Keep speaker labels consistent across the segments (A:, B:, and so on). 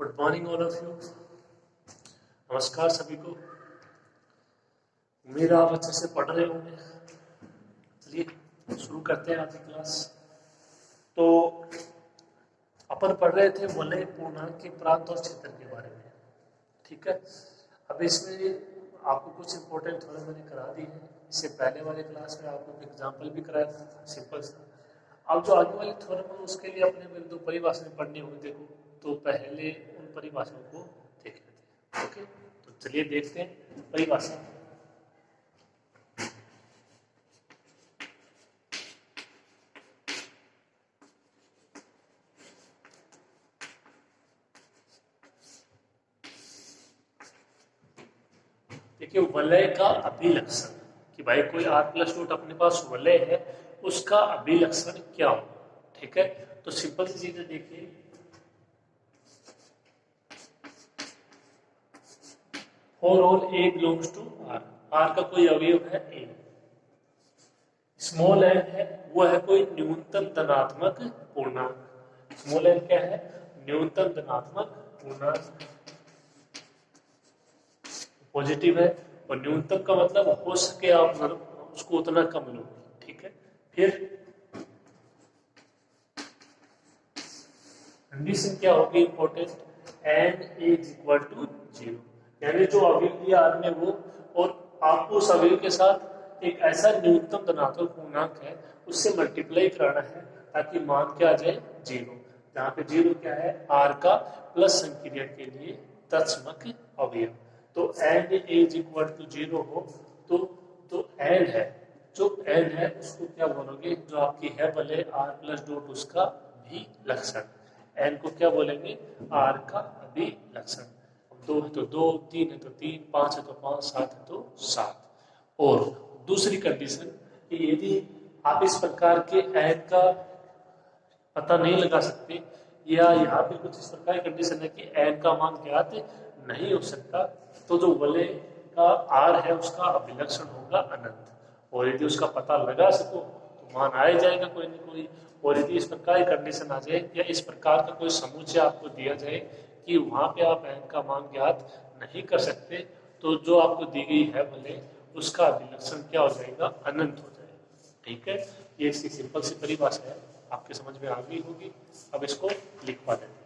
A: Good morning all of you. नमस्कार सभी को। उम्मीद आप अच्छे से पढ़ रहे होंगे। चलिए शुरू करते हैं आज की क्लास। तो अपन पढ़ रहे थे वलय पूर्णांक के प्रांत और क्षेत्र के बारे में, ठीक है। अब इसमें आपको कुछ इंपॉर्टेंट थोड़े मैंने करा दी है। इससे पहले वाले क्लास में आपको एग्जाम्पल भी कराया था सिंपल सा। अब जो आगे वाले थ्योरम है उसके लिए अपने मेरे दो परिभाषाएं पढ़नी होगी। देखो तो पहले उन परिभाषाओं को देख लेते हैं। ओके, तो चलिए देखते हैं परिभाषा। देखिए वलय का अभिलक्षण कि भाई कोई r+2 अपने पास वलय है, उसका अभिलक्षण क्या हो, ठीक है। तो सिंपल सी चीजें देखिए, for all a belongs to r, r का कोई अवयव है a, स्मॉल n है वो है कोई न्यूनतम धनात्मक पूर्णांक। स्मॉल n क्या है? न्यूनतम धनात्मक पूर्णांक, पॉजिटिव है। और न्यूनतम का मतलब हो सके आप उसको उतना कम लो, ठीक है। फिर कंडीशन क्या होगी important, n is equal to 0, यानी जो अवयव दिया r में वो, और आपको उस अवयव के साथ एक ऐसा न्यूनतम धनात्मक पूर्णांक है उससे मल्टीप्लाई कराना है ताकि मान क्या आ जाए 0। जहाँ पे 0 क्या है? r का प्लस संक्रिया के लिए तत्समक अवयव। तो n इज इक्वल टू 0 हो तो n है, जो n है उसको क्या बोलोगे? जो आपकी है वलय r+2 उसका भी लक्षण। n को क्या बोलेंगे? r का अभिलक्षण। 2 है तो 2, 3 है तो 3, 5 है तो 5, 7 है तो 7। और दूसरी कंडीशन कि यदि आप इस प्रकार के n का पता नहीं लगा सकते, या यहाँ पे कुछ इस प्रकार की कंडीशन है कि n का मान ज्ञात नहीं हो सकता, तो जो वलय का r है उसका अभिलक्षण होगा अनंत। और यदि उसका पता लगा सको तो मान आ जाएगा कोई न कोई। और यदि इस प्रकार की कंडीशन आ जाए या इस प्रकार का कोई समुच्चय आपको दिया जाए कि वहां पे आप n का मान ज्ञात नहीं कर सकते, तो जो आपको दी गई है वलय उसका अभिलक्षण क्या हो जाएगा? अनंत हो जाएगा, ठीक है। ये इसकी सिंपल सी परिभाषा है, आपके समझ में आ गई होगी। अब इसको लिखवा देते हैं।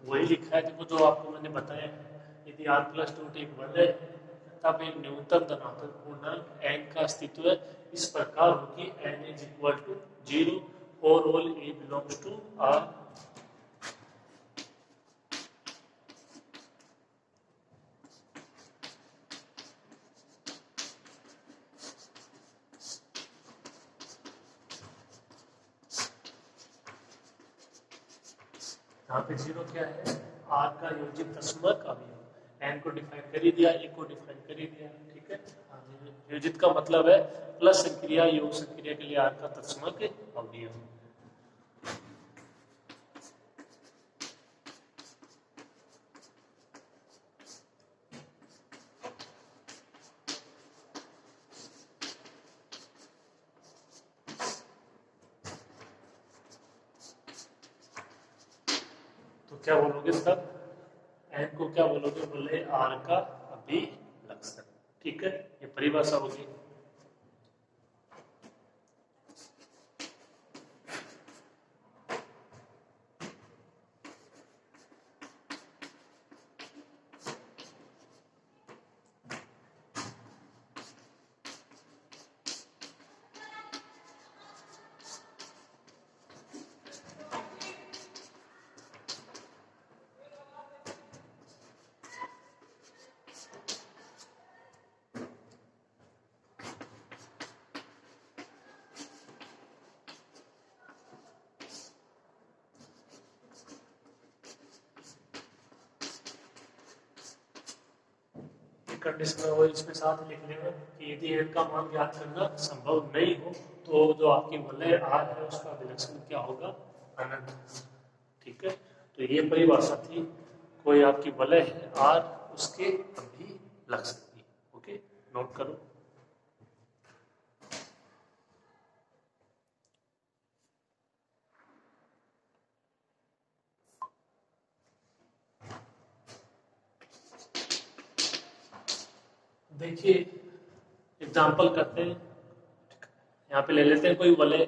A: वही लिखा है, देखो जो आपको मैंने बताया है, यदि r+2 एक वलय है तब एक न्यूनतम धनात्मक पूर्णांक n का अस्तित्व है इस प्रकार हो कि n is equal to 0 for all a belongs to r। यहाँ पे 0 क्या है? r का योजित तत्समक अवयव। n को डिफाइन कर ही दिया, a को डिफाइन कर ही दिया, ठीक है। योजित का मतलब है प्लस संक्रिया योग संक्रिया के लिए r का तत्समक अवयव। तो क्या बोलोगे तब? n को क्या बोलोगे? बोले r का अभिलक्षण, ठीक है। ये परिभाषा होगी। कंडीशन है वो इसमें साथ लिख लेना कि यदि n का मान ज्ञात करना संभव नहीं हो तो जो आपकी वलय r है उसका अभिलक्षण क्या होगा, अनंत। ठीक है, तो ये परिभाषा थी, कोई आपकी वलय है r उसके अभिलक्षण की। ओके, नोट करो। देखिए एग्जाम्पल करते हैं, यहाँ पे ले लेते हैं कोई वलय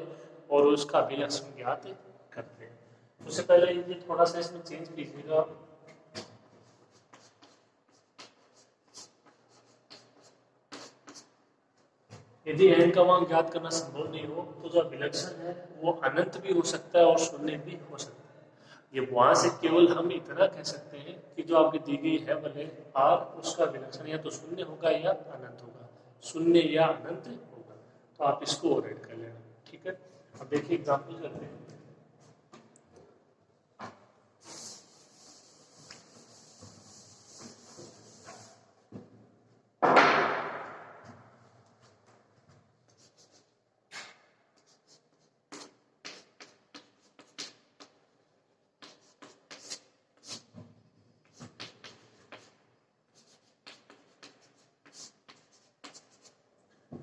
A: और उसका अभिलक्षण ज्ञात करते हैं। उससे पहले ये थोड़ा सा इसमें चेंज कीजिएगा। यदि n का मान ज्ञात करना संभव नहीं हो तो जो अभिलक्षण है वो अनंत भी हो सकता है और शून्य भी हो सकता है। ये वहां से केवल हम इतना कह सकते हैं कि जो आपकी दी गई है वलय r उसका अभिलक्षण या तो शून्य होगा या अनंत होगा, शून्य या अनंत होगा। तो आप इसको ओवरराइड कर लेना। ठीक है, अब देखिए एग्जाम्पल करते हैं।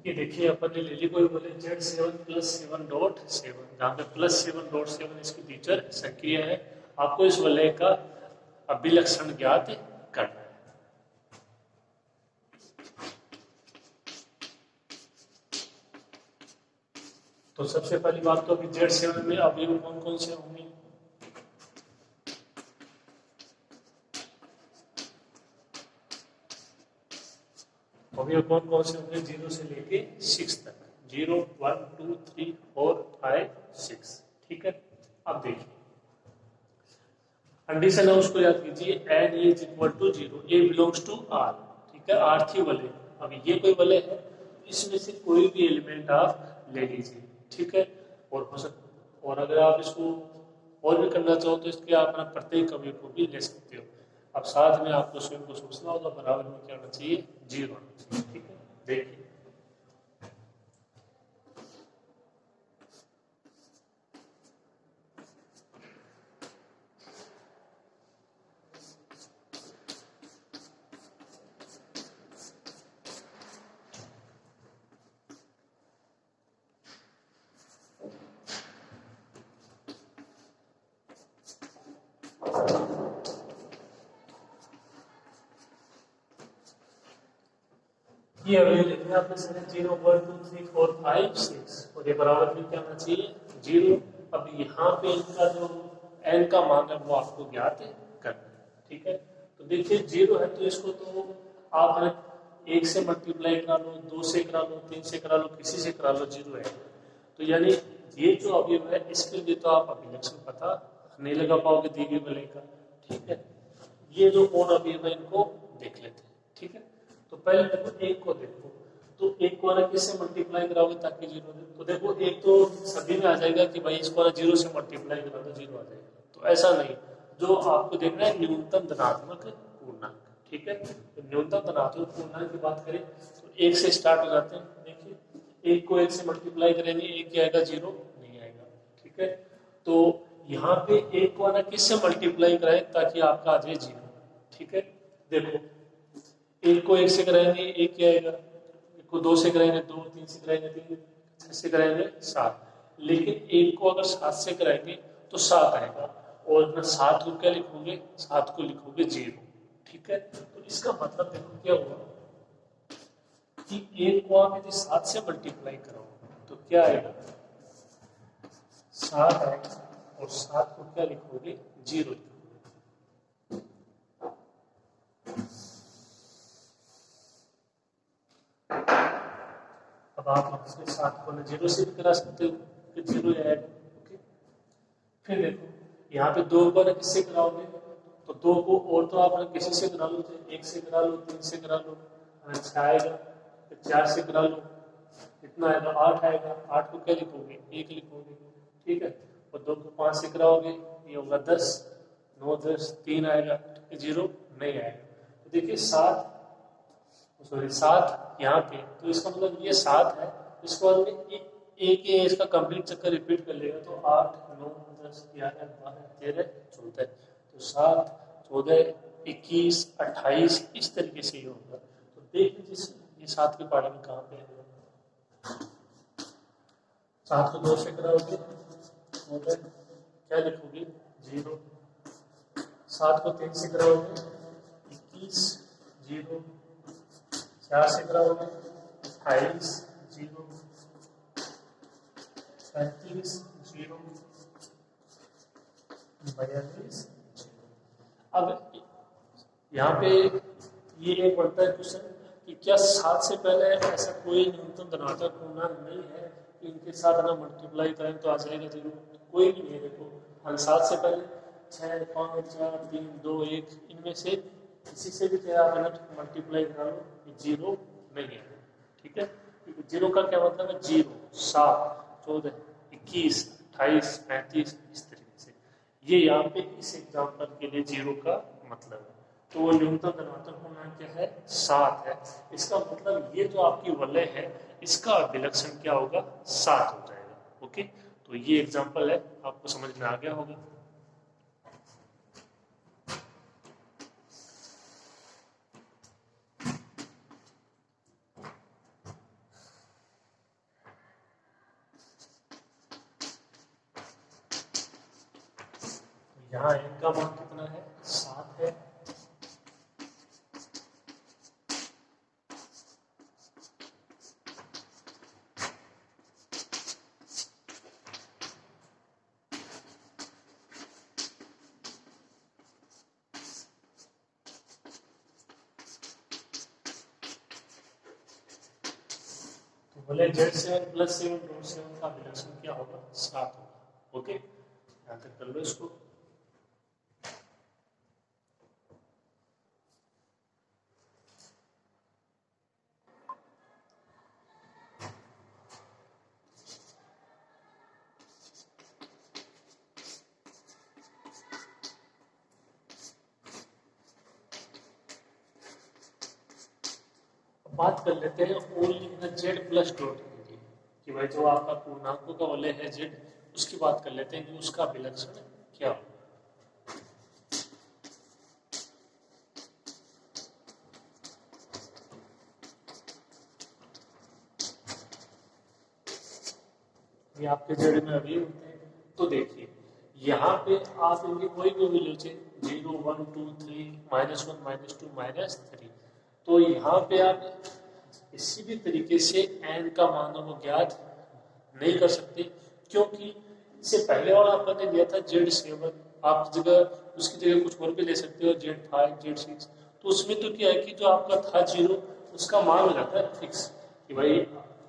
A: ये देखिए अपन ने ले ली कोई बोले Z7 + 7.7, जहाँ पे +7.7 इसकी टीचर संक्रिया है। आपको इस वलय का अभिलक्षण ज्ञात करना है। तो सबसे पहली बात तो अभी Z7 में अवयव कौन कौन से होंगे, अवयव कौन कौन से होंगे 0 से लेके 6 तक, 0 1 2 3 4 5 6। ठीक है, अब देखिए कंडीशन है उसको याद कीजिए, n is equal to 0, a belongs to r। ठीक है, r थी वलय, अब ये कोई वलय है, इसमें से कोई भी एलिमेंट आप ले लीजिए। ठीक है, और हो सकता, और अगर आप इसको और भी करना चाहो तो इसके आप अपना प्रत्येक अवयव को भी ले सकते हो। अब साथ में आपको स्वयं को सोचना होगा बराबर में क्या होना चाहिए, 0 होना चाहिए। ठीक है, देखिए ये अवयव लिखना आपने सर 0 1 2 3 4 5 6 और ये बराबर में क्या होना चाहिए, 0। अब यहाँ पे इनका जो n का मान है वो आपको ज्ञात करना है। ठीक है, तो देखिए 0 है तो इसको तो आप 1 से मल्टीप्लाई करा लो, 2 से करा लो, 3 से करा लो, किसी से करा लो, 0 है। तो यानी ये जो अवयव है इसके लिए तो आप अभिलक्षण पता नहीं लगा पाओगे दी गई वलय का। ठीक है, ये जो और अवयव है इनको देख लेते हैं। ठीक है, तो पहले देखो एक को देखो, तो एक को ना किससे मल्टीप्लाई कराओगे ताकि 0 दे, तो देखो एक तो सभी में आ जाएगा कि भाई इसको ना 0 से मल्टीप्लाई करा दो 0 आ जाएगा, तो ऐसा नहीं, जो आपको देखना है न्यूनतम धनात्मक पूर्णांक। ठीक है, तो न्यूनतम धनात्मक पूर्णांक की बात करें तो 1 से स्टार्ट हो जाते हैं। देखिए 1 को 1 से मल्टीप्लाई करेंगे 1 क्या आएगा, 0 नहीं आएगा। ठीक है, तो यहाँ पे 1 को ना किससे मल्टीप्लाई कराए ताकि आपका आ जाए 0। ठीक है, देखो 1 को 1 से कराएंगे 1 क्या आएगा, 1 को 2 से कराएंगे 2, 3 से कराएंगे 3, 6 से कराएंगे 7, लेकिन 1 को अगर 7 से कराएंगे तो 7 आएगा, और ना 7 को क्या लिखोगे, 7 को लिखोगे 0। ठीक है, तो इसका मतलब देखो क्या हुआ कि 1 को आप यदि 7 से मल्टीप्लाई करोगे तो क्या आएगा, 7 आएगा, और 7 को क्या लिखोगे, 0। अब आप इसके 7 को 0 से भी करा सकते हो, फिर 0 आएगा। ओके, फिर देखो यहाँ पे 2 को ना किससे कराओगे, तो 2 को और तो आप किसी से करा लो, 1 से करा लो, 3 से करा लो, 6 आएगा, फिर 4 से करा लो, कितना आएगा, 8 आएगा, 8 को क्या लिखोगे, 1 लिखोगे। ठीक है, और 2 को 5 से कराओगे ये होगा 10, 9 10 3 आएगा, 0 नहीं आएगा। तो देखिए 7 सॉरी 7 यहाँ पे, तो इसका मतलब ये 7 है। इसके बाद में एक ही इसका कंप्लीट चक्कर रिपीट कर लेगा तो 8 9 10 11 12 13 14, तो 7 14 21 28 इस तरीके से ये होगा। तो देख लीजिए ये 7 के पारे में कहाँ पे है। 7 को 2 से कराओगे क्या लिखोगे 0, 7 को 3 से कराओगे 21 0, 4 से कराओगे 28 0, 35 0, 42 0। अब यहाँ पे ये एक बनता है क्वेश्चन कि क्या 7 से पहले ऐसा कोई न्यूनतम धनात्मक पूर्णांक नहीं है कि इनके साथ ना मल्टीप्लाई करें तो आ जाएगा 0? कोई भी नहीं है। देखो हम 7 से पहले 6 5 4 3 2 1 इनमें से किसी से भी क्या मल्टीप्लाई करा लो, ये 0 नहीं है। ठीक है, क्योंकि 0 का क्या मतलब है 0 7 14 21 28 35 इस तरीके से। ये यहाँ पे इस एग्जाम्पल के लिए 0 का मतलब है। तो वो न्यूनतम धनात्मक पूर्णांक क्या है 7 है। इसका मतलब ये जो आपकी वलय है इसका विलक्षण क्या होगा 7 हो जाएगा। ओके, तो ये एग्जाम्पल है, आपको समझ में आ गया होगा। यहाँ n का मान कितना है 7 है। तो बोले Z7 + 7 रूट 7 का विलक्षण क्या होगा 7 होगा। ओके, यहाँ तक कर लो इसको। बात कर लेते हैं only the Z plus dot की, कि भाई जो आपका पूर्णांकों का वलय है जेड, उसकी बात कर लेते हैं कि उसका विलक्षण क्या हो। ये आपके जेड में अभी होते हैं। तो देखिए यहाँ पे आप इनकी कोई भी वैल्यू से 0 1 2 3 -1 -2 -3, तो यहाँ पे आप किसी भी तरीके से n का मान को ज्ञात नहीं कर सकते, क्योंकि इससे पहले वाला आपने दिया था Z7, आप जगह उसकी जगह कुछ और भी ले सकते हो Z5 Z6। तो उसमें तो क्या है कि जो आपका था 0 उसका मान हो जाता है फिक्स, कि भाई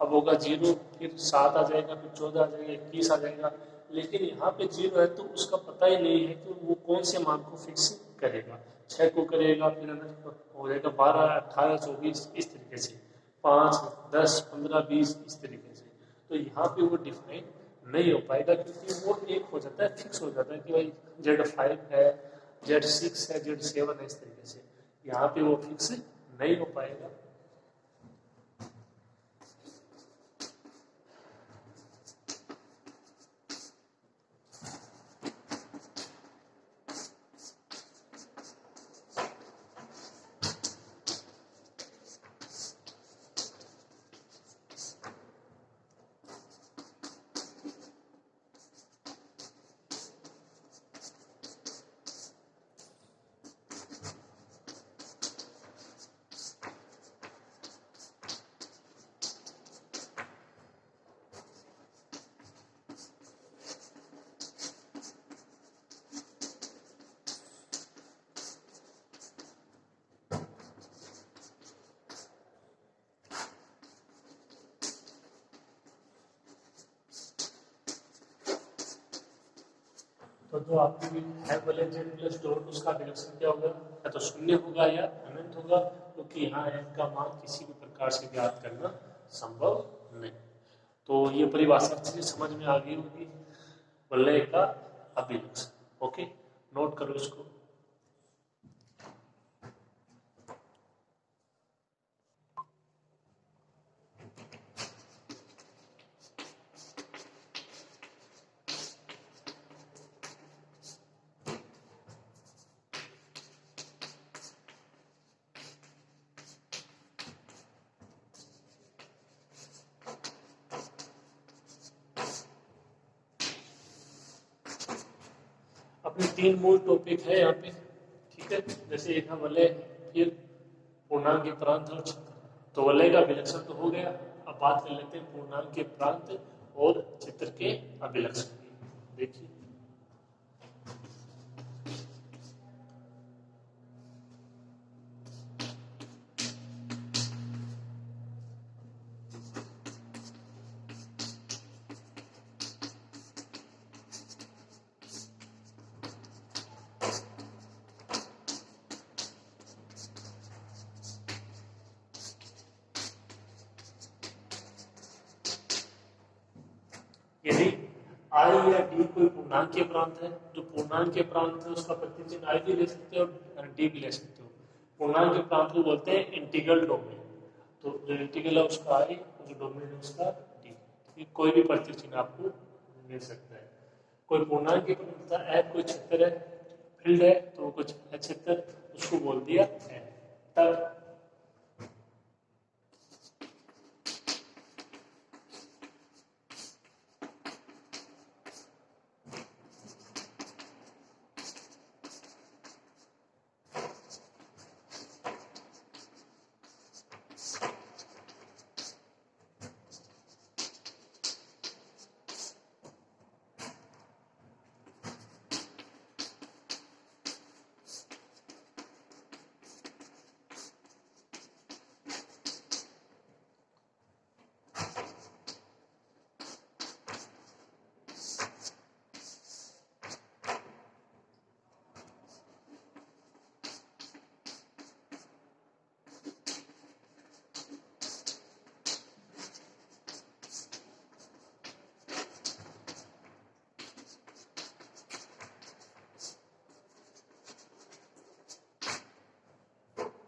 A: अब होगा 0 फिर 7 आ जाएगा फिर 14 आ जाएगा 21 आ जाएगा। लेकिन यहाँ पे 0 है तो उसका पता ही नहीं है कि वो कौन से मान को फिक्स करेगा। 6 को करेगा, फिर हो जाएगा 12 18 24 इस तरीके से, 5 10 15 20 इस तरीके से। तो यहाँ पे वो डिफाइन नहीं हो पाएगा, क्योंकि वो एक हो जाता है फिक्स हो जाता है कि भाई Z5 है Z6 है Z7 है इस तरीके से। यहाँ पे वो फिक्स नहीं हो पाएगा। तो जो आपकी है बोले जेड प्लस डॉट, उसका विलक्षण क्या होगा, या तो शून्य होगा या अनंत होगा, क्योंकि यहाँ n का मान किसी भी प्रकार से ज्ञात करना संभव नहीं। तो ये परिभाषा अच्छी समझ में आ गई होगी, वलय का अभिलक्षण। ओके, नोट करो इसको। अपने 3 मूल टॉपिक है यहाँ पे, ठीक है। जैसे एक है वलय, फिर पूर्णांक के प्रांत और चित्र। तो वलय का अभिलक्षण तो हो गया, अब बात कर लेते हैं पूर्णांक के प्रांत और चित्र के अभिलक्षण की। देखिए यदि आई या डी कोई पूर्णांक के प्रांत है, जो पूर्णांक के प्रांत है उसका प्रतिचिह्न आई भी ले सकते हो और डी भी ले सकते हो। पूर्णांक के प्रांत को बोलते हैं इंटीग्रल डोमेन। तो जो इंटीग्रल है उसका आई, जो डोमेन है उसका डी। कोई भी प्रतिचिह्न आपको मिल सकता है। कोई पूर्णांक के प्रांत था एफ, कोई क्षेत्र है, फील्ड है, तो वो कुछ है क्षेत्र, उसको बोल दिया एफ। तब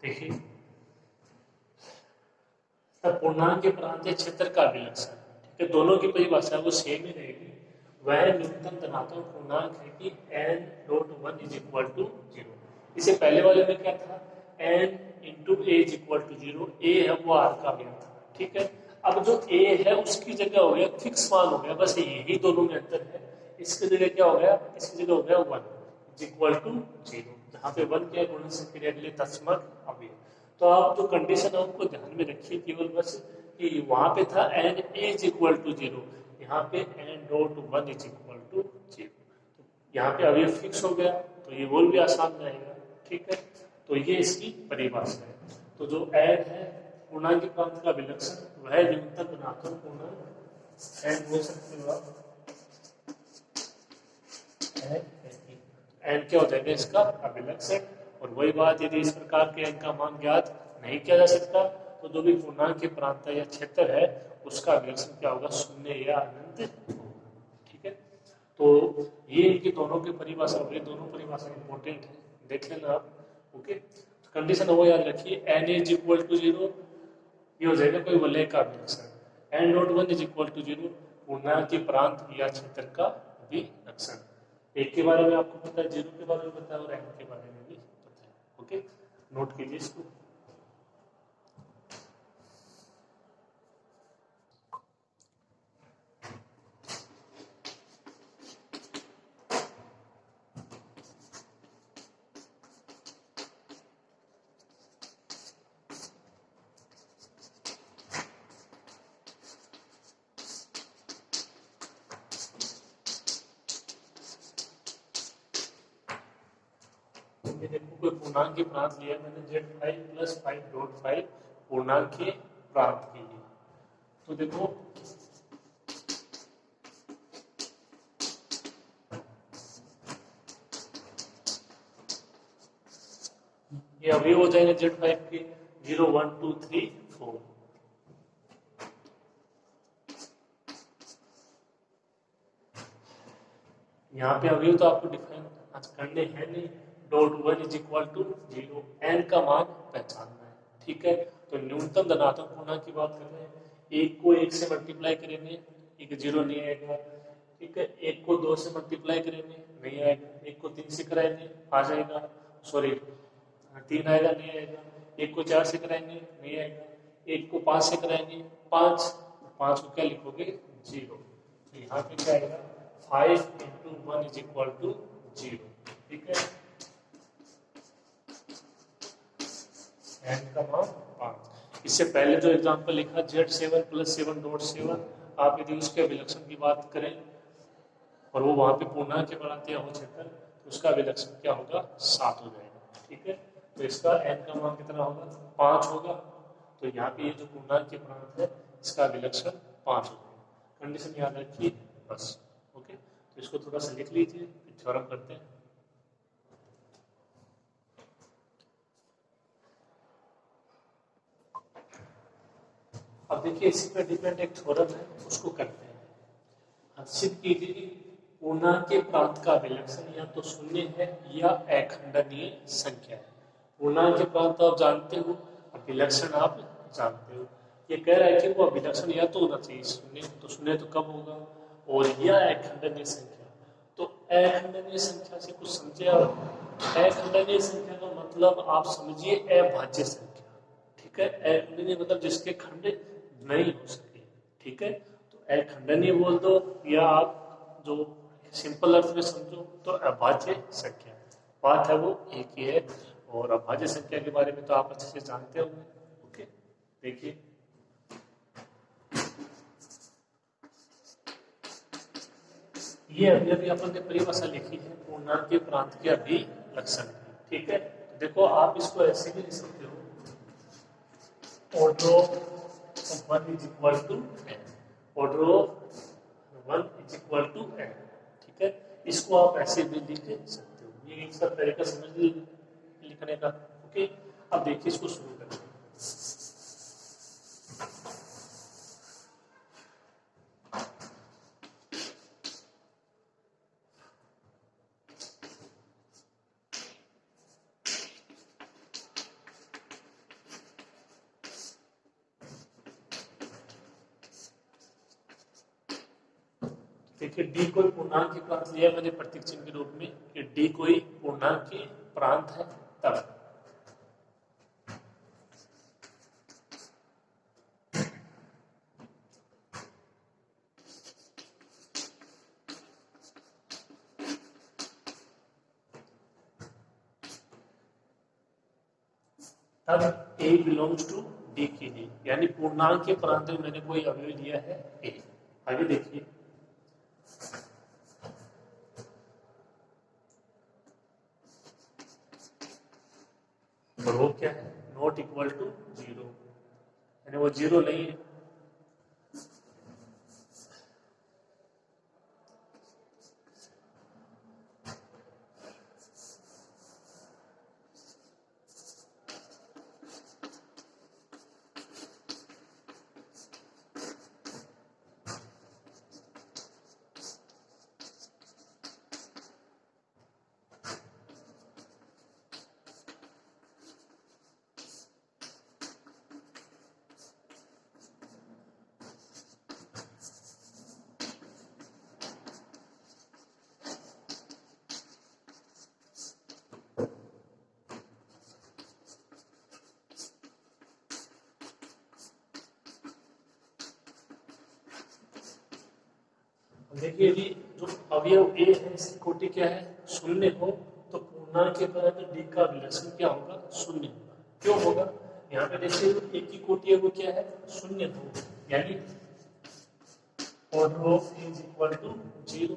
A: देखिए पूर्णांक के प्रांत क्षेत्र का अभिलक्षण, ठीक है, दोनों की परिभाषा वो सेम ही रहेगी। वह न्यूनतम धनात्मक पूर्णांक है कि n dot 1 is equal to 0। इसे पहले वाले में क्या था, n into A is equal to 0। A है वो आर का मान था, ठीक है। अब जो a है उसकी जगह हो गया फिक्स मान हो गया, बस यही दोनों में अंतर है। इसकी जगह क्या हो गया, इसकी जगह हो गया 1 इज इक्वल टू 0, जहाँ पे 1 क्या गुणनफल क्रिया के लिए तत्समक अवयव। तो आप जो कंडीशन है उनको ध्यान में रखिए केवल बस, कि वहां पे था n इज इक्वल टू 0, यहाँ पे n dot 1 is equal to 0। तो यहाँ पे अवयव फिक्स हो गया, तो ये बोल भी आसान रहेगा, ठीक है। तो ये इसकी परिभाषा है। तो जो n है पूर्णांक के प्रांत का अभिलक्षण, वह न्यूनतम धनात्मक पूर्णांक n बोल सकते हो आप, n क्या हो जाएगा इसका अभिलक्षण। और वही बात, यदि इस प्रकार के n का मान ज्ञात नहीं किया जा सकता तो जो भी पूर्णांक के प्रांत या क्षेत्र है उसका अभिलक्षण क्या होगा, शून्य या अनंत होगा, ठीक है। तो ये इनकी दोनों की परिभाषा हो गई, दोनों परिभाषा इंपॉर्टेंट है, देख लेना आप, ओके। तो कंडीशन वो याद रखिए, n इज इक्वल टू 0, ये हो जाएगा कोई वलय का अभिलक्षण। n dot 1 is equal to 0 पूर्णांक के प्रांत या क्षेत्र का अभिलक्षण। एक के बारे में आपको पता है, 0 के बारे में पता है और n के बारे में भी पता है, ओके। नोट कीजिए इसको। ये देखो कोई पूर्णांक के प्रांत लिया मैंने z5 प्लस 5.5 पूर्णांक के प्रांत के लिए। तो देखो ये अवयव हो जाएंगे z5 के 0 1 2 3 4। यहाँ पे अवयव तो आपको डिफाइन करने हैं नहीं। Dot 1 is equal to 0, n का मान पहचानना है, ठीक है। तो न्यूनतम धनात्मक पूर्णांक की बात कर रहे हैं, एक को 1 से मल्टीप्लाई करेंगे, एक 0 नहीं आएगा, ठीक है। एक को 2 से मल्टीप्लाई करेंगे, नहीं आएगा। एक को 3 से कराएंगे, आ जाएगा, सॉरी 3 आएगा, नहीं आएगा। एक को 4 से कराएंगे, नहीं आएगा। एक को 5 से कराएंगे, 5 को क्या लिखोगे, 0। तो यहाँ पे क्या आएगा, 5 इंटू 1 इज इक्वल टू 0। ठीक है, एन का मान 5। इससे पहले जो एग्जांपल लिखा Z7 + 7.7, आप यदि उसके अभिलक्षण की बात करें और वो वहां पे पूर्णांक के बनाते हो क्षेत्र, तो उसका अभिलक्षण क्या होगा, 7 हो जाएगा। ठीक है, तो इसका n का मान कितना होगा, 5 होगा। तो यहाँ पे ये जो पूर्णांक के प्रांत है इसका अभिलक्षण 5 हो जाएगा। कंडीशन याद रखिए बस। ओके, तो इसको थोड़ा सा लिख लीजिए, फिर थ्योरम करते हैं। अब देखिए इसी पर डिपेंड एक थ्योरम है, उसको करते हैं। सिद्ध कीजिए कि पूर्णांक के प्रांत का अभिलक्षण या तो शून्य है या अखंडनीय संख्या है। पूर्णांक के प्रांत तो आप जानते हो, अभिलक्षण आप जानते हो। ये कह रहा है कि वो अभिलक्षण या तो होना चाहिए शून्य, तो शून्य तो कब होगा, और या अखंडनीय संख्या। तो अखंडनीय संख्या से कुछ समझे आप? अखंडनीय संख्या का मतलब आप समझिए अभाज्य संख्या। ठीक है, अखंडनीय मतलब जिसके खंड नहीं हो सके। ठीक है, तो अखंडनीय बोल दो, या आप जो सिंपल अर्थ में समझो तो अभाज्य संख्या। बात है वो एक ही है, और अभाज्य संख्या के बारे में तो आप अच्छे से जानते होंगे। ओके, देखिए ये अभी अभी अपन ने परिभाषा लिखी है पूर्णांक के प्रांत के अभिलक्षण। ठीक है, तो देखो आप इसको ऐसे भी लिख सकते हो, order of 1 is equal to n, order of 1 is equal to n। ठीक है, इसको आप ऐसे भी लिख सकते हो, ये इसका तरीका समझ लीजिए लिखने का। ओके, अब देखिए इसको शुरू करते हैं। देखिए डी कोई पूर्णांक के प्रांत लिया मैंने प्रतीक चिन्ह के रूप में, कि डी कोई पूर्णांक के प्रांत है तब। तब ए बिलोंग्स टू डी के लिए, यानी पूर्णांक के प्रांत में मैंने कोई अवयव लिया है ए। आगे देखिए और वो क्या है, नॉट इक्वल टू 0, यानी वो 0 नहीं है। देखिए यदि जो अवयव ए है इसकी कोटि क्या है, शून्य हो, तो पूर्णांक के प्रांत डी का अभिलक्षण क्या होगा, शून्य होगा। क्यों होगा, यहाँ पे देखिए ए की कोटि है वो क्या है, शून्य हो, यानी order of A is equal to 0।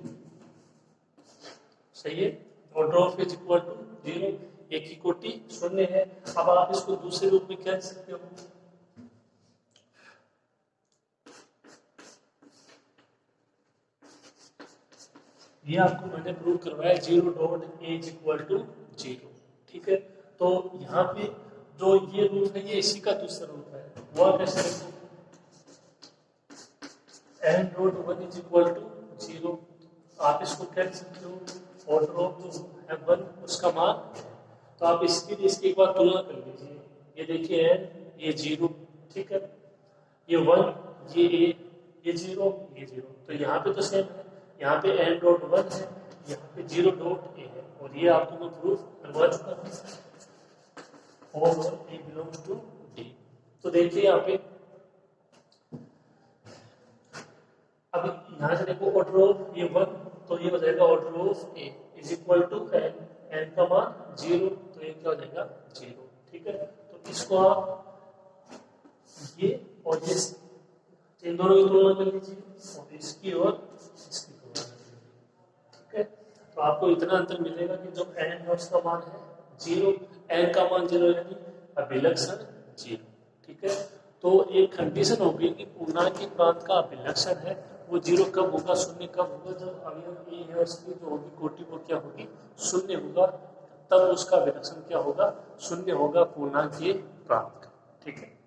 A: सही है, order of A is equal to 0, A की कोटि शून्य है। अब आप इसको दूसरे रूप में क्या लिख सकते हो, ये आपको मैंने प्रूव करवाया 0.a इज इक्वल टू 0। ठीक है, तो यहाँ पे जो ये रूप है ये इसी का दूसरा रूप है, वह कैसे लिखो, n.1 इज इक्वल टू 0। आप इसको क्या लिख सकते हो, ऑर्डर ऑफ जो है 1 उसका मान, तो आप इसके लिए इसकी एक बार तुलना कर लीजिए। ये देखिए n, ये 0, ठीक है, ये 1, ये a, ये 0, ये 0, तो यहाँ पे तो सेम है, यहाँ पे n.1 है, यहाँ पे 0.a है, और ये आपको मैं प्रूफ करवा चुका हूँ, और a बिलोंग्स टू d। तो देखिए यहाँ पे अब यहाँ से देखो ऑर्डर ऑफ ये 1, तो ये हो जाएगा order of a is equal to n n का मान 0, तो ये क्या हो जाएगा 0। ठीक है, तो इसको आप ये और ये इन दोनों की तुलना कर लीजिए और इसकी और इसकी तुलना कर लीजिए। ठीक है, तो आपको इतना अंतर मिलेगा कि जब n नॉट्स का मान है 0, n का मान 0 यानी अभिलक्षण 0। ठीक है, तो एक कंडीशन होगी कि पूर्णांक प्रांत का अभिलक्षण है वो 0 कब होगा, शून्य कब होगा, जब अवयव ए है उसकी जो होगी कोटि वो क्या होगी, शून्य होगा, तब उसका अभिलक्षण क्या होगा, शून्य होगा पूर्णांक प्रांत का। ठीक है,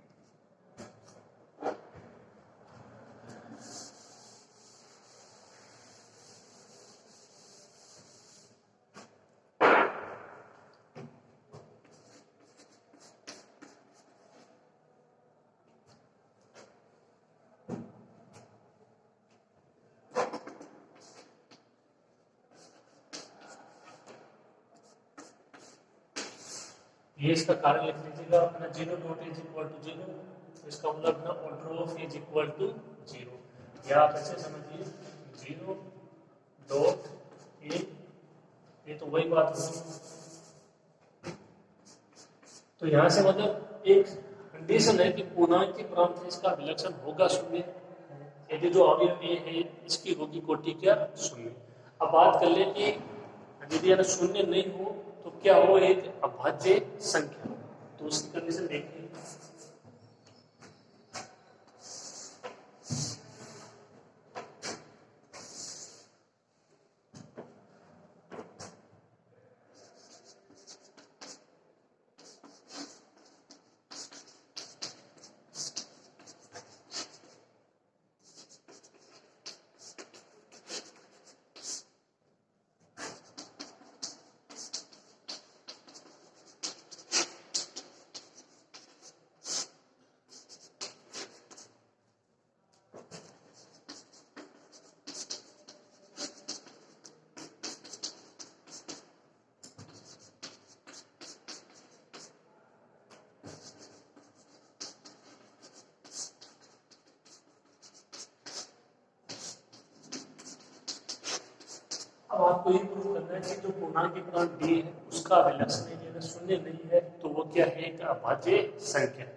A: ये इसका कारण लिख लीजिएगा अपना 0 डॉट इज इक्वल टू 0, तो इसका मतलब अपना order of is equal to 0, या आप ऐसे समझिए 0 डॉट ए, ये तो वही बात होगी। तो यहाँ से मतलब एक कंडीशन है कि पूर्णांक के प्रांत है इसका अभिलक्षण होगा शून्य, यदि जो अवयव ए है इसकी होगी कोटि क्या, शून्य। अब बात कर ले कि यदि अगर शून्य नहीं हो तो क्या हो, एक अभाज्य संख्या, तो उसकी कंडीशन देखिए। अब आपको ये प्रूव करना है कि जो पूर्णांक प्रांत डी है उसका अभिलक्षण है अगर शून्य नहीं है तो वो क्या है, एक अभाज्य संख्या।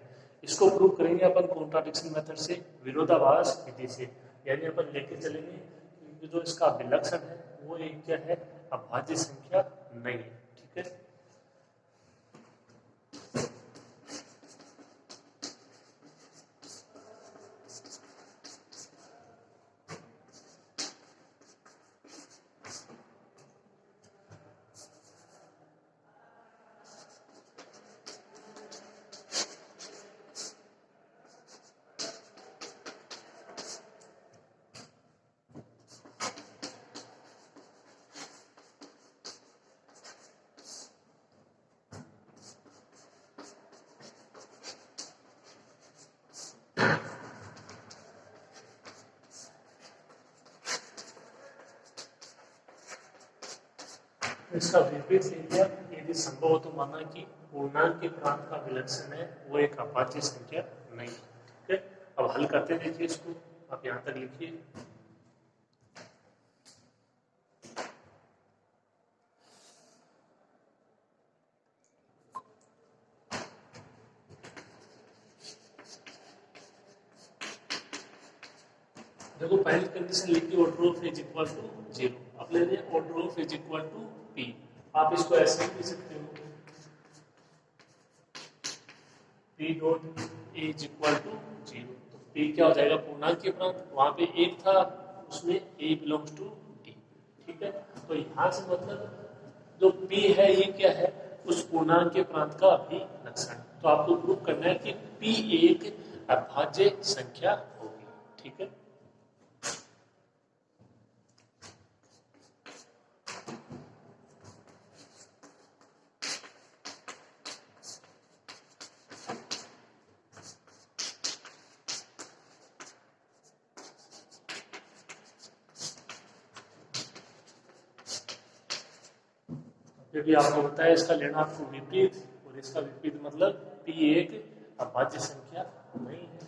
A: इसको प्रूव करेंगे अपन कॉन्ट्राडिक्शन मेथड से, विरोधाभास विधि से, यानी अपन लेके चलेंगे कि जो इसका अभिलक्षण है वो एक क्या है, अभाज्य संख्या नहीं है। ठीक है, इसका विपरीत ले लिया, यदि संभव हो तो माना कि पूर्णांक के प्रांत का विलक्षण है वो एक अभाज्य संख्या नहीं है। ठीक है, अब हल करते देखिए इसको, आप यहाँ तक लिखिए। देखो पहली कंडीशन लिखी order of is equal to 0, अब ले लिया order of is equal to P, आप इसको ऐसे भी लिख सकते हो P dot A is equal to 0, तो पी क्या हो जाएगा, पूर्णांक के प्रांत, वहां पे एक था उसमें ए बिलोंग्स टू डी। ठीक है, तो यहां से मतलब जो पी है ये क्या है, उस पूर्णांक के प्रांत का अभिलक्षण। तो आपको प्रूव करना है कि पी एक अभाज्य संख्या होगी। ठीक है, क्योंकि आपको बताया इसका लेना आपको विपरीत, और इसका विपरीत मतलब पी एक अभाज्य संख्या नहीं है।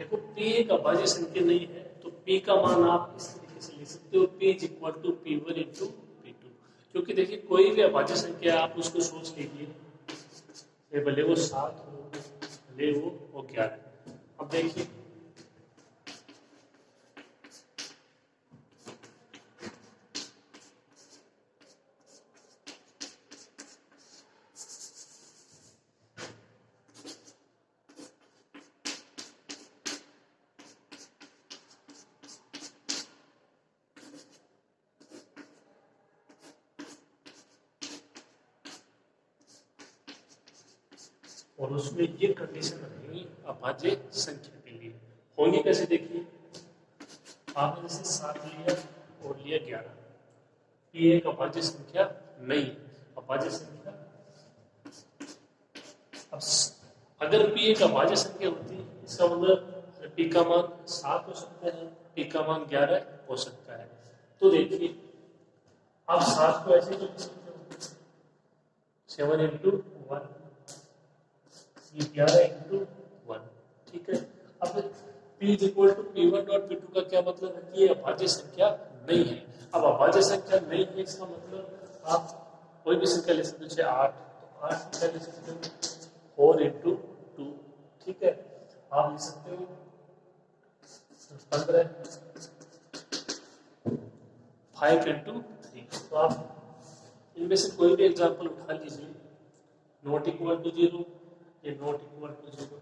A: देखो P एक अभाज्य संख्या नहीं है तो P का मान आप इस तरीके से लिख सकते हो, P is equal to P1 into P2। क्योंकि देखिए कोई भी अभाज्य संख्या आप उसको सोच लीजिए, भले वो 7 हो भले वो 11। अब देखिए और उसमें ये कंडीशन रहेगी अभाज्य संख्या के लिए। होंगे कैसे देखिए, आपने जैसे 7 लिया और लिया 11, ये एक अभाज्य संख्या नहीं है। अभाज्य संख्या अब अगर P एक अभाज्य संख्या होती इसका मतलब P का मान 7 हो सकता है, P का मान 11 हो सकता है। तो देखिए आप 7 को ऐसे लिख सकते हो 7 इंटू 1, ये 11 इंटू 1, ठीक है। अब P is equal to P1 dot P2 का क्या मतलब है कि ये अभाज्य संख्या नहीं है। अब अभाज्य संख्या नहीं है इसका मतलब आप कोई भी संख्या ले सकते हो, जैसे 8, तो 8 संख्या ले सकते हो 4 इंटू 2, ठीक है। आप लिख सकते हो 15, 5 इंटू 3। तो आप इनमें से कोई भी एग्जाम्पल उठा लीजिए, नॉट इक्वल टू 0, ये not equal to 0,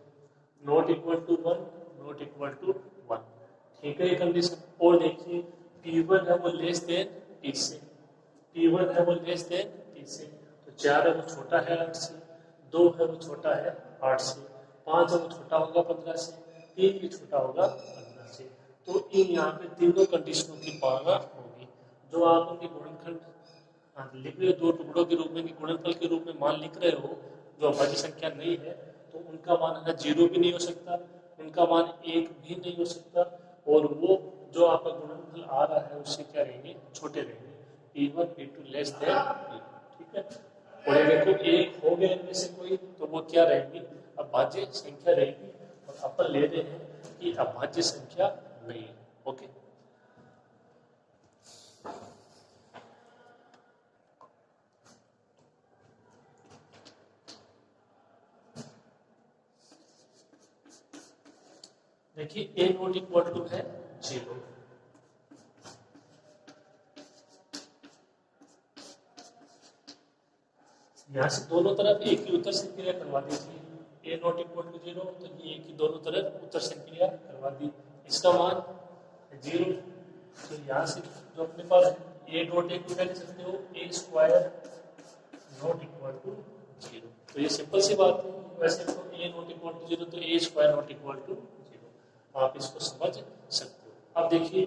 A: not equal to 1, not equal to 1, ठीक है ये कंडीशन। और देखिए P1 है वो लेस देन P से, P1 है वो लेस देन P से, तो 4 है वो छोटा है 8 से, 2 है वो छोटा है 8 से, 5 है वो छोटा होगा 15 से, 3 भी छोटा होगा 15 से। तो इन यहाँ पे तीनों कंडीशनों की पालना होगी। जो आप उनके गुणनखंड लिख रहे हो दो टुकड़ों के रूप में, गुणनफल के रूप में मान लिख रहे हो, जो अभाज्य संख्या नहीं है, तो उनका मान है 0 भी नहीं हो सकता, उनका मान 1 भी नहीं हो सकता, और वो जो आपका गुणनफल आ रहा है उससे क्या रहेंगे, छोटे रहेंगे, P1 P2 less than P2, ठीक है। और ये देखो एक हो गया इनमें से कोई, तो वो क्या रहेंगी, अभाज्य संख्या रहेगी, और अपन ले रहे हैं कि अभाज्य संख्या नहीं है। ओके, देखिए A नॉट इक्वल टू है 0, यहाँ से दोनों तरफ एक ही उत्तर से क्रिया करवा दीजिए। A नॉट इक्वल टू 0, तो ये एक ही दोनों तरफ उत्तर से क्रिया करवा दी, इसका मान 0, तो यहाँ से जो अपने पास A डॉट A को क्या लिख सकते हो, A square not equal to 0, तो ये सिंपल सी बात है। वैसे तो A नॉट इक्वल टू 0, तो A square not equal to 0, आप इसको समझ सकते हो। अब देखिए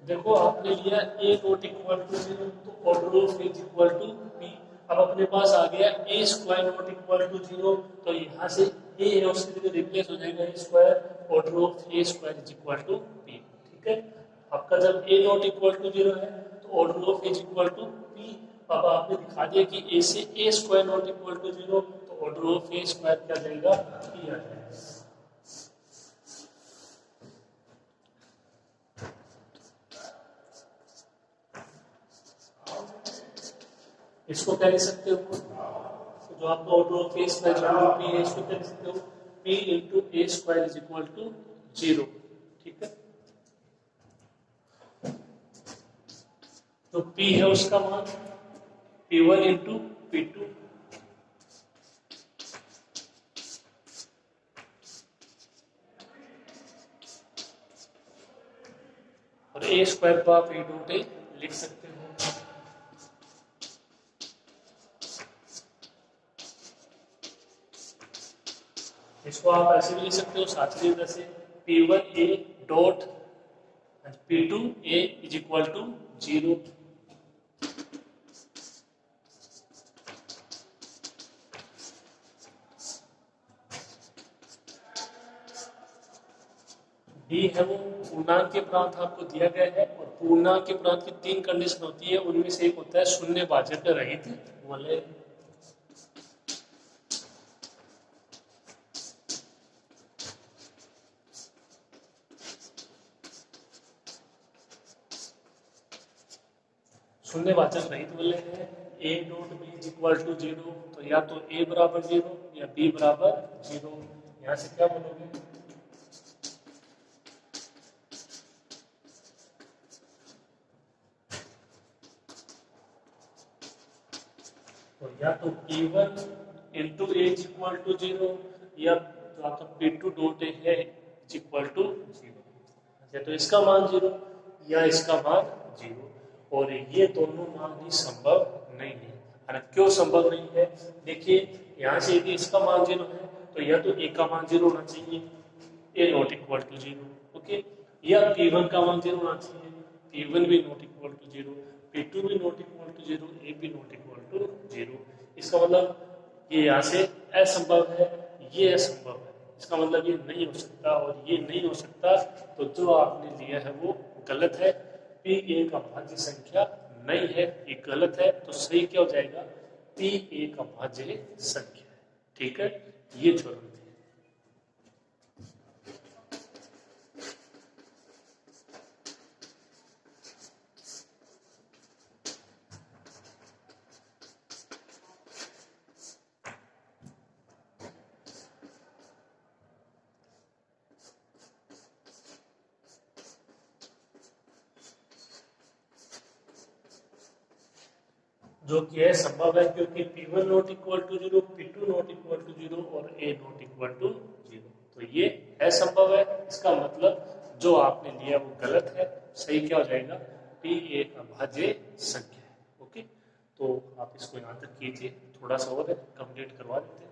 A: देखो आपने लिया A नॉट इक्वल टू 0, तो order of is equal to P। अब अपने पास आ गया A square not equal to 0, तो यहाँ से A है उसके लिए रिप्लेस हो जाएगा A square, order of A square is equal to P, ठीक है। आपका जब A नॉट इक्वल टू 0 है तो order of is equal to P। अब आपने दिखा दिया कि A से A square not equal to 0, तो ऑर्डर ऑफ A स्क्वायर क्या जाएगा, P आ जाएगा। इसको क्या लिख सकते हो, तो जो आपका order of A square P है, इसको क्या लिख सकते हो, P into A square is equal to 0, ठीक है। तो P है उसका मान P1 इंटू P2, और A स्क्वायर को आप A डॉट A लिख सकते हो। इसको आप ऐसे भी लिख सकते हो साथ ही जैसे P1A dot P2A is equal to 0। D है वो पूर्णांक के प्रांत आपको दिया गया है, और पूर्णांक के प्रांत की 3 कंडीशन होती है, उनमें से एक होता है शून्य भाजक रहित वलय। शून्य भाजक रहित वलय है, A dot B is equal to 0, तो या तो ए बराबर 0 या बी बराबर 0। यहां से क्या बोलोगे, तो या तो P1 into A is equal to 0, या जो आपका P2 डॉट ए है इज इक्वल टू 0। अच्छा, तो इसका मान 0 या इसका मान 0, और ये दोनों मान ही संभव नहीं है। क्यों संभव नहीं है, देखिए यहाँ से यदि इसका मान 0 है तो या तो ए का मान 0 होना चाहिए, ए नॉट इक्वल टू 0, ओके, या P1 का मान 0 होना चाहिए, P1 भी नॉट इक्वल टू 0, P2 भी नॉट इक्वल टू 0, ए भी नॉट इक्वल टू 0। इसका मतलब ये यहाँ से असंभव है, ये असंभव है, इसका मतलब ये नहीं हो सकता, और ये नहीं हो सकता तो जो आपने लिया है वो गलत है। P एक अभाज्य संख्या नहीं है, ये गलत है, तो सही क्या हो जाएगा, P एक अभाज्य संख्या है। ठीक है, ये छोड़ दीजिए। जो कि है संभव है, क्योंकि P1 not equal to 0, P2 not equal to 0 और A नॉट इक्वल टू 0, तो ये है संभव है। इसका मतलब जो आपने लिया वो गलत है, सही क्या हो जाएगा, P एक अभाज्य संख्या है। ओके, तो आप इसको यहाँ तक कीजिए, थोड़ा सा और कंप्लीट करवा देते हैं।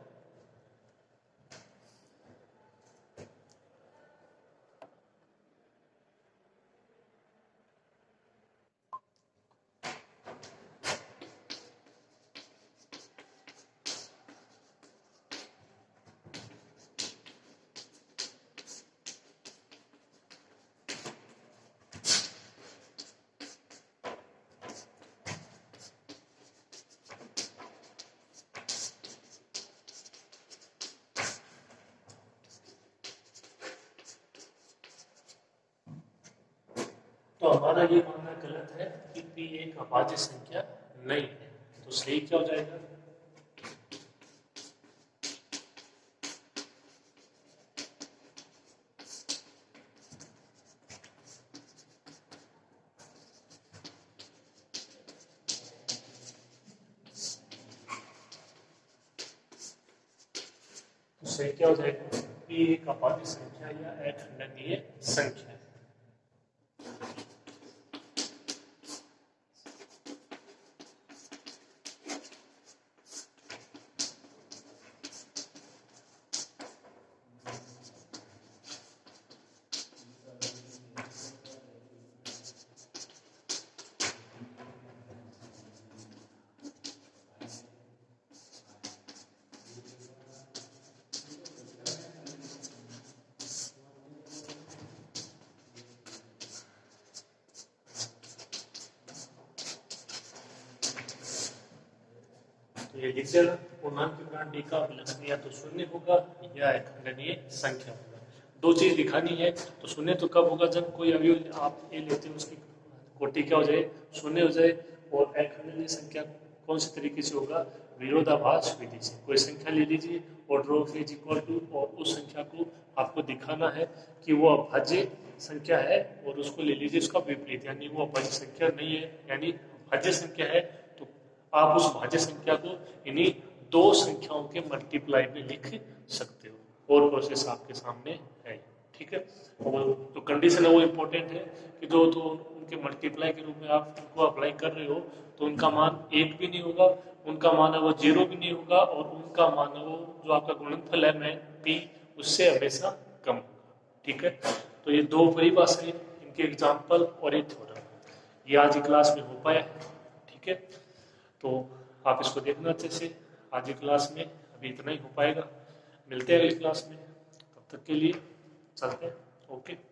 A: तो हमारा ये मानना गलत है कि P एक अभाज्य संख्या नहीं है, तो सही क्या हो जाएगा, तो सही क्या हो जाएगा, P एक अभाज्य संख्या या अखंडनीय संख्या है। ये लिख देना, पूर्णांक के प्रांत डी का अभिलक्षण या तो शून्य होगा या अखंडनीय संख्या होगा। दो चीज दिखानी है, तो शून्य तो कब होगा, जब कोई अवयव आप ए लेते हैं उसकी कोटि क्या हो जाए, शून्य हो जाए। और अखंडनीय संख्या कौन से तरीके से होगा, विरोधाभास विधि से। कोई संख्या ले लीजिए order of is equal to, और उस संख्या को आपको दिखाना है कि वो अभाज्य संख्या है, और उसको ले लीजिए उसका विपरीत, यानी वो अभाज्य संख्या नहीं है, यानी भाज्य संख्या है, तो आप उस भाज्य संख्या को इन्हीं दो संख्याओं के मल्टीप्लाई में लिख सकते हो, और प्रोसेस आपके सामने है। ठीक है, और जो कंडीशन है वो इम्पोर्टेंट है कि जो तो उनके मल्टीप्लाई के रूप में आप उनको अप्लाई कर रहे हो, तो उनका मान 1 भी नहीं होगा, उनका मान है वो 0 भी नहीं होगा, और उनका मान है वो जो आपका गुणनफल है में P उससे हमेशा कम होगा। ठीक है, तो ये दो परिभाषाएं, इनके एग्जाम्पल और एक थ्योरम, ये आज की क्लास में हो पाया है। ठीक है, तो आप इसको देखना अच्छे से। आज की क्लास में अभी इतना ही हो पाएगा, मिलते हैं अगली क्लास में, तब तक के लिए चलते हैं। ओके।